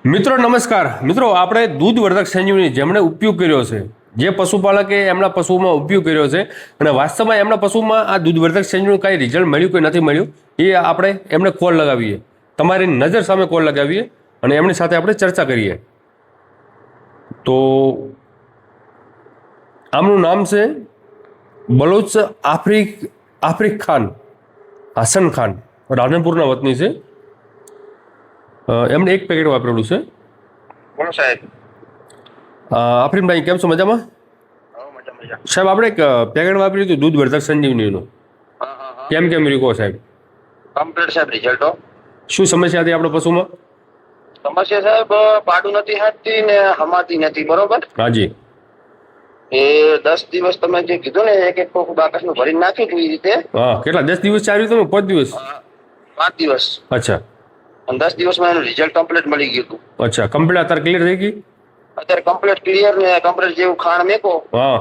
મિત્રો નમસ્કાર મિત્રો, આપણે દૂધવર્ધક સંજીવની જેમણે ઉપયોગ કર્યો છે, જે પશુપાલકે એમના પશુમાં ઉપયોગ કર્યો છે અને વાસ્તવમાં એમના પશુમાં આ દૂધવર્ધક સંજીવનું કાંઈ રિઝલ્ટ મળ્યું કે નથી મળ્યું, એ આપણે એમને કોલ લગાવીએ, તમારી નજર સામે કોલ લગાવીએ અને એમની સાથે આપણે ચર્ચા કરીએ. તો આમનું નામ છે બલોચ આફ્રિક ખાન, હસન ખાન, રાધનપુરના વતની છે. એમણે એક પેકેટ વાપરેલું છે. બોલો સાહેબ. આફરીનભાઈ કેમ છો? મજામાં? સાહેબ આપણે એક પેકેટ વાપર્યું હતું દૂધવર્ધક સંજીવનીનું, કેમ રહ્યું કહો સાહેબ? કમ્પ્લીટ સાહેબ રિઝલ્ટો. શું સમસ્યા હતી આપણા પશુમાં? સમસ્યા સાહેબ પાડું નથી હાથતી ને હમાતી નથી, બરોબર? હાજી. એ 10 દિવસ તમે જે કીધું ને એક એક ખોખું બાકસનું ભરીને નાખ્યું હતું એ રીતે. હા, કેટલા 10 દિવસ ચાલ્યું તમે? 5 દિવસ? 5 દિવસ. અચ્છા. અને 10 દિવસમાં એનું રિઝલ્ટ કમ્પ્લીટ મળી ગયું હતું. અચ્છા, કમ્પ્લીટ અત્યારે ક્લિયર થઈ ગઈ? અત્યારે કમ્પ્લીટ ક્લિયર ને કમ્પ્લીટ જેવું ખાણ મેકો હા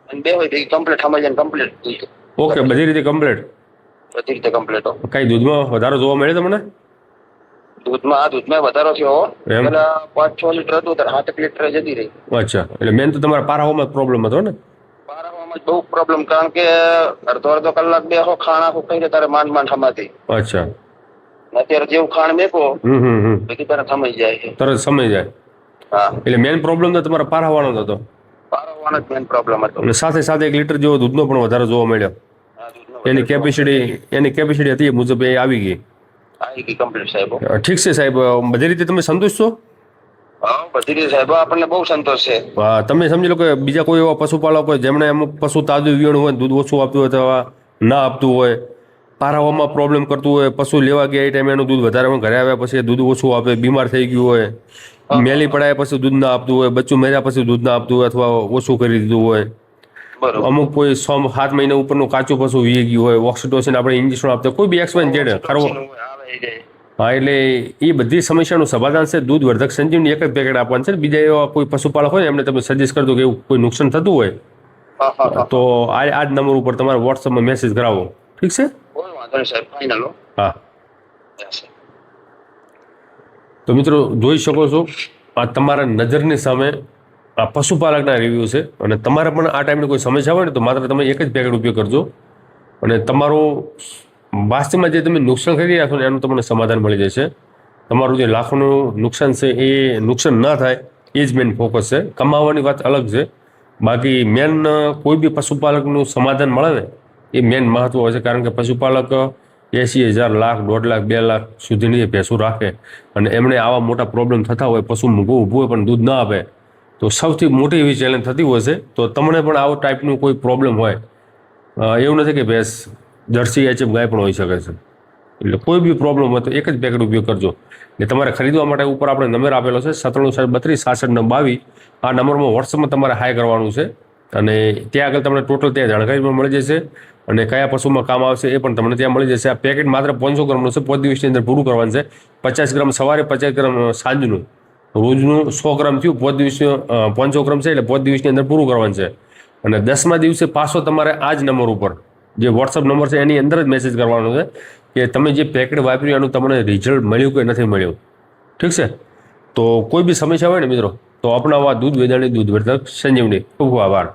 અને બે હોય ભેગી કમ્પ્લીટ સમજ ને કમ્પ્લીટ થઈ. ઓકે, બધી રીતે કમ્પ્લીટ. બધી રીતે કમ્પ્લીટ. કઈ દૂધમાં વધારો જોવા મળે તમને? દૂધમાં વધારો થયો. એમ? પેલા 5-6 લીટર હતું ત્યારે 7 લીટર જતી રહી. અચ્છા, એટલે મેન તો તમારા પારાઓમાં પ્રોબ્લેમ હતો ને? પારાવામાં જ બહુ પ્રોબ્લેમ, કારણ કે અડધો કલાક બે ખાણ આખું ખાઈ ત્યારે માંડ થમાતી. અચ્છા. અત્યારે જેવું ખાણ મેકો બાકી તરત સમય જાય છે. તરત સમય જાય. હા, એટલે મેન પ્રોબ્લેમ તો તમારા પારાવાનો જ હતો. પારાવાનો જ મેન પ્રોબ્લેમ હતો. અને સાથે સાથે 1 લીટર જેવો દૂધનો પણ વધારો જોવા મળ્યો. એની કેપેસિટી હતી એ મુજબ એ આવી ગઈ. આવી ગઈ કમ્પ્લીટ સાહેબ. ઠીક છે સાહેબ, બધી રીતે તમે સંતુષ્ટ છો? હા, બધી રીતે સાહેબ આપણને બહુ સંતોષ છે. હા, તમે સમજી લો કે બીજા કોઈ એવા પશુપાલકો હોય જેમણે અમુક પશુ તાજું વીણું હોય, દૂધ ઓછું આપતું હોય અથવા ના આપતું હોય, પારાવામાં પ્રોબ્લેમ કરતું હોય, પશુ લેવા ગયા એ ટાઈમે એનું દૂધ વધારે ઘરે આવ્યા પછી દૂધ ઓછું આપે, બીમાર થઈ ગયું હોય, મેલી પડાયા પછી દૂધ ના આપતું હોય, બચ્ચું મેર્યા પછી દૂધ ના આપતું હોય અથવા ઓછું કરી દીધું હોય, અમુક કોઈ 7 મહિના ઉપરનું કાચું પશુ વી ગયું હોય, ઓક્સિટોસિન આપણે ઇન્જેક્શન આપતા કોઈ બી XYZ ખરો. હા, એટલે એ બધી સમસ્યાનું સમાધાન છે દૂધવર્ધક સંજીવની એક જ પેકેટ આપવાનું છે. બીજા એવા કોઈ પશુપાલક હોય એમને તમે સજેસ્ટ કરજો કે એવું કોઈ નુકસાન થતું હોય તો આ જ નંબર ઉપર તમારે વોટ્સઅપમાં મેસેજ કરાવો. ઠીક છે? કોઈ વાંધો નહીં સાહેબ, ફાઇનલ. હા. તો મિત્રો જોઈ શકો છો, આ તમારા નજરની સામે આ પશુપાલકના રિવ્યૂ છે અને તમારે પણ આ ટાઈમની કોઈ સમસ્યા હોય ને તો માત્ર તમે એક જ પેકેટ ઉપયોગ કરજો અને તમારું વાસ્તવમાં જે તમે નુકસાન કરી રહ્યા છો ને એનું તમને સમાધાન મળી જશે. તમારું જે લાખોનું નુકસાન છે એ નુકસાન ન થાય એ જ મેન ફોકસ છે. કમાવાની વાત અલગ છે, બાકી મેન કોઈ બી પશુપાલકનું સમાધાન મળે ને એ મેન મહત્વ હોય છે. કારણ કે પશુપાલક 80,000, લાખ, 1.5 લાખ, 2 લાખ સુધીની ભેંસું રાખે અને એમણે આવા મોટા પ્રોબ્લેમ થતા હોય, પશુ ઊભું હોય પણ દૂધ ના આપે, તો સૌથી મોટી એવી ચેલેન્જ થતી હોય છે. તો તમને પણ આવો ટાઈપનું કોઈ પ્રોબ્લેમ હોય, એવું નથી કે ભેંસ જર્સી HF ગાય પણ હોઈ શકે છે, એટલે કોઈ બી પ્રોબ્લેમ હોય તો એક જ પેકેટ ઉપયોગ કરજો. એટલે તમારે ખરીદવા માટે ઉપર આપણે નંબર આપેલો છે 9732 આ નંબરમાં વોટ્સઅપમાં તમારે હાય કરવાનું છે અને ત્યાં આગળ તમને ટોટલ ત્યાં જાણકારી પણ મળી જશે અને કયા પશુમાં કામ આવશે એ પણ તમને ત્યાં મળી જશે. આ પેકેટ માત્ર 500 ગ્રામનું છે, 5 દિવસની અંદર પૂરું કરવાનું છે. 50 ગ્રામ સવારે, 50 ગ્રામ સાંજનું, રોજનું 100 ગ્રામ થયું, 5 દિવસનું 500 ગ્રામ છે એટલે 5 દિવસની અંદર પૂરું કરવાનું છે. અને 10મા દિવસે પાછો તમારે આ જ નંબર ઉપર જે વોટ્સઅપ નંબર છે એની અંદર જ મેસેજ કરવાનો છે કે તમે જે પેકેટ વાપર્યું એનું તમને રિઝલ્ટ મળ્યું કે નથી મળ્યું. ઠીક છે? તો કોઈ બી સમસ્યા હોય ને મિત્રો તો અપનાવવા દૂધ વેદાણી દૂધવર્ધક સંજીવની. ખૂબ આભાર.